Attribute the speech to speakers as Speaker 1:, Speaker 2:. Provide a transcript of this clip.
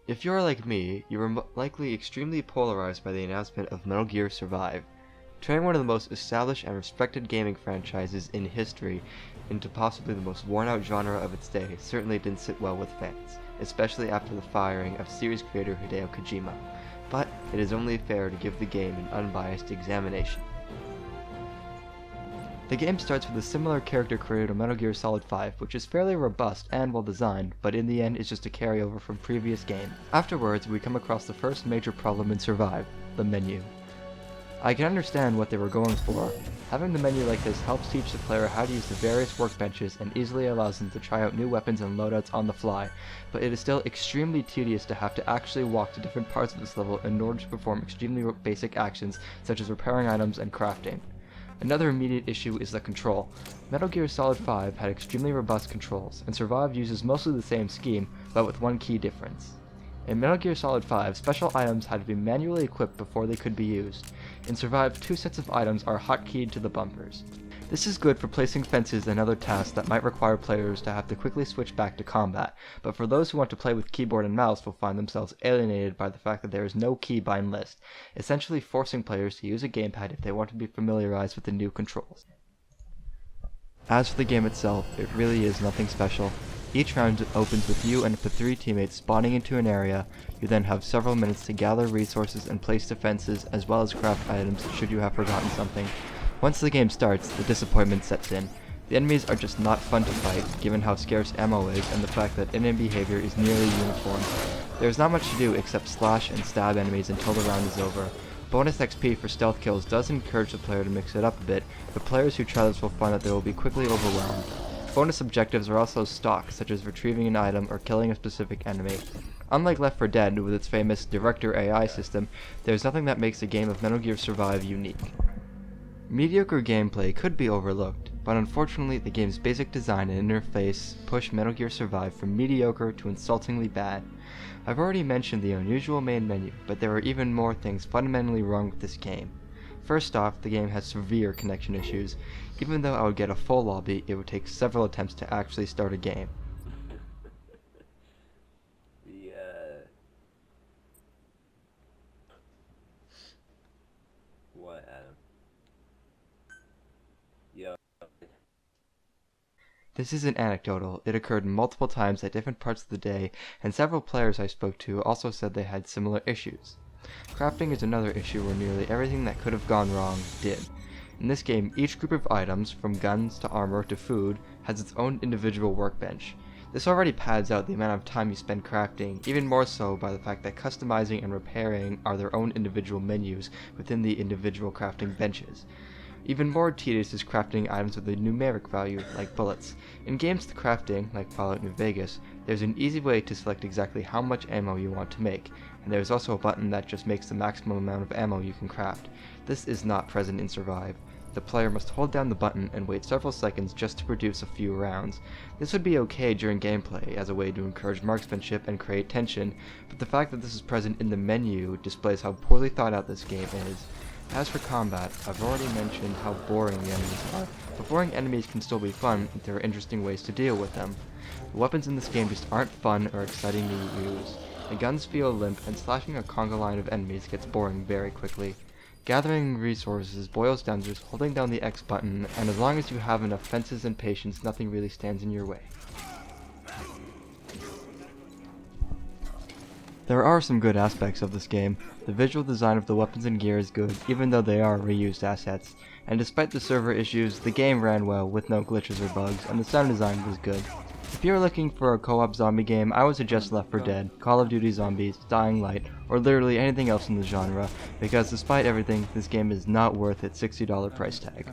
Speaker 1: If you are like me, you were likely extremely polarized by the announcement of Metal Gear Survive. Turning one of the most established and respected gaming franchises in history into possibly the most worn-out genre of its day certainly didn't sit well with fans, especially after the firing of series creator Hideo Kojima. But it is only fair to give the game an unbiased examination. The game starts with a similar character created on Metal Gear Solid 5, which is fairly robust and well designed, but in the end is just a carryover from previous games. Afterwards, we come across the first major problem in Survive, the menu. I can understand what they were going for. Having the menu like this helps teach the player how to use the various workbenches and easily allows them to try out new weapons and loadouts on the fly, but it is still extremely tedious to have to actually walk to different parts of this level in order to perform extremely basic actions such as repairing items and crafting. Another immediate issue is the control. Metal Gear Solid 5 had extremely robust controls, and Survive uses mostly the same scheme, but with one key difference. In Metal Gear Solid 5, special items had to be manually equipped before they could be used. In Survive, 2 sets of items are hotkeyed to the bumpers. This is good for placing fences and other tasks that might require players to have to quickly switch back to combat, but for those who want to play with keyboard and mouse will find themselves alienated by the fact that there is no keybind list, essentially forcing players to use a gamepad if they want to be familiarized with the new controls. As for the game itself, it really is nothing special. Each round opens with you and up to 3 teammates spawning into an area. You then have several minutes to gather resources and place defenses as well as craft items should you have forgotten something. Once the game starts, the disappointment sets in. The enemies are just not fun to fight, given how scarce ammo is and the fact that in-game behavior is nearly uniform. There is not much to do except slash and stab enemies until the round is over. Bonus XP for stealth kills does encourage the player to mix it up a bit, but players who try this will find that they will be quickly overwhelmed. Bonus objectives are also stock, such as retrieving an item or killing a specific enemy. Unlike Left 4 Dead, with its famous Director AI system, there is nothing that makes a game of Metal Gear Survive unique. Mediocre gameplay could be overlooked, but unfortunately the game's basic design and interface push Metal Gear Survive from mediocre to insultingly bad. I've already mentioned the unusual main menu, but there are even more things fundamentally wrong with this game. First off, the game has severe connection issues. Even though I would get a full lobby, it would take several attempts to actually start a game.
Speaker 2: What, Adam? Yo.
Speaker 1: This isn't anecdotal, it occurred multiple times at different parts of the day, and several players I spoke to also said they had similar issues. Crafting is another issue where nearly everything that could have gone wrong did. In this game, each group of items, from guns to armor to food, has its own individual workbench. This already pads out the amount of time you spend crafting, even more so by the fact that customizing and repairing are their own individual menus within the individual crafting benches. Even more tedious is crafting items with a numeric value, like bullets. In games with crafting, like Fallout New Vegas, there's an easy way to select exactly how much ammo you want to make, and there's also a button that just makes the maximum amount of ammo you can craft. This is not present in Survive. The player must hold down the button and wait several seconds just to produce a few rounds. This would be okay during gameplay as a way to encourage marksmanship and create tension, but the fact that this is present in the menu displays how poorly thought out this game is. As for combat, I've already mentioned how boring the enemies are, but boring enemies can still be fun if there are interesting ways to deal with them. The weapons in this game just aren't fun or exciting to use. The guns feel limp, and slashing a conga line of enemies gets boring very quickly. Gathering resources boils down to just holding down the X button, and as long as you have enough fences and patience, nothing really stands in your way. There are some good aspects of this game. The visual design of the weapons and gear is good, even though they are reused assets. And despite the server issues, the game ran well with no glitches or bugs, and the sound design was good. If you're looking for a co-op zombie game, I would suggest Left 4 Dead, Call of Duty Zombies, Dying Light, or literally anything else in the genre, because despite everything, this game is not worth its $60 price tag.